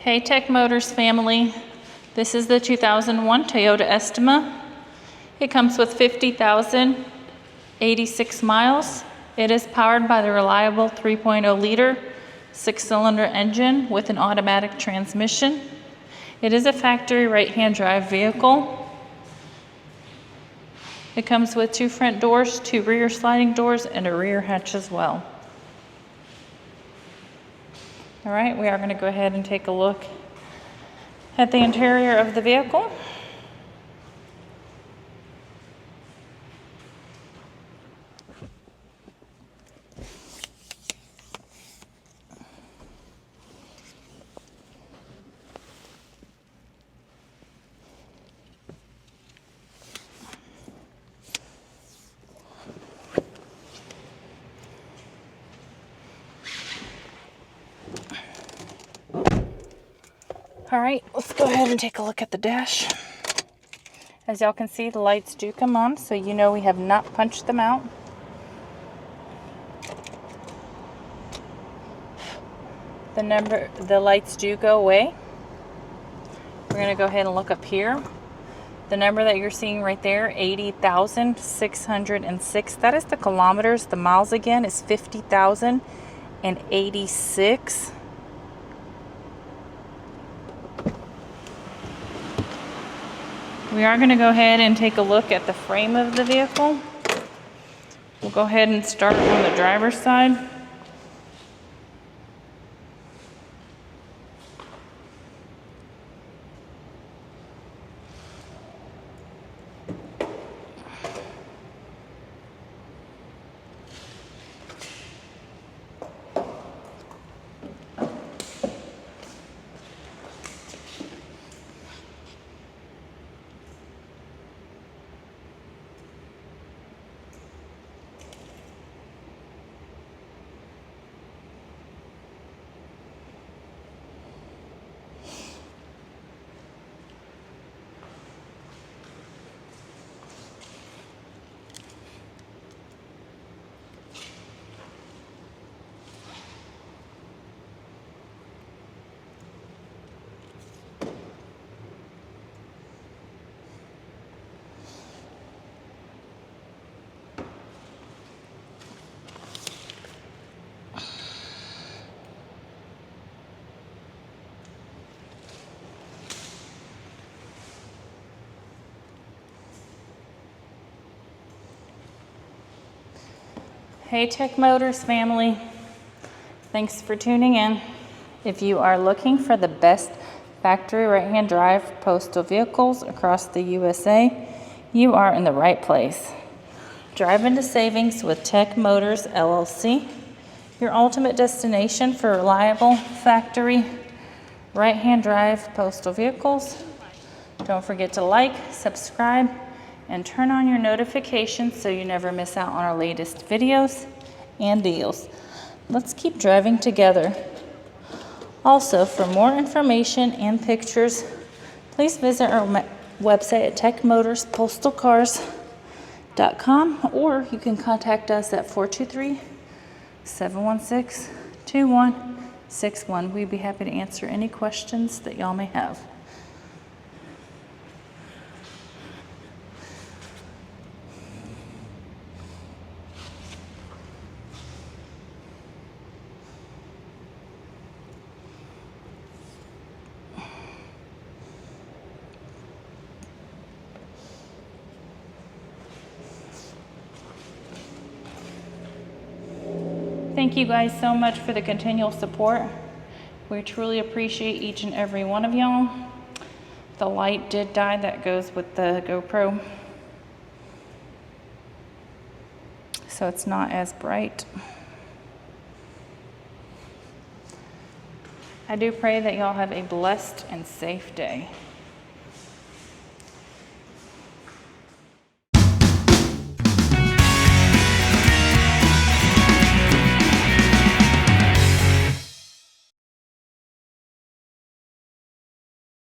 Hey Tech Motors family, this is the 2001 Toyota Estima. It comes with 50,086 miles. It is powered by the reliable 3.0 liter 6-cylinder engine with an automatic transmission. It is a factory right-hand drive vehicle. It comes with 2 front doors, 2 rear sliding doors, and a rear hatch as well. All right, we are going to go ahead and take a look at the interior of the vehicle. All right, let's go ahead and take a look at the dash. As y'all can see, the lights do come on, so you know we have not punched them out. The lights do go away. We're gonna go ahead and look up here. The number that you're seeing right there, 80,606, that is the kilometers. The miles again is 50,086. We are going to go ahead and take a look at the frame of the vehicle. We'll go ahead and start on the driver's side. Hey Tech Motors family, thanks for tuning in. If you are looking for the best factory right-hand drive postal vehicles across the USA, you are in the right place. Drive into savings with Tech Motors LLC, your ultimate destination for reliable factory right-hand drive postal vehicles. Don't forget to like, subscribe, and turn on your notifications so you never miss out on our latest videos and deals. Let's keep driving together. Also, for more information and pictures, please visit our website at techmotorspostalcars.com, or you can contact us at 423-716-2161. We'd be happy to answer any questions that y'all may have. Thank you guys so much for the continual support. We truly appreciate each and every one of y'all. The light did die that goes with the GoPro, so it's not as bright. I do pray that y'all have a blessed and safe day.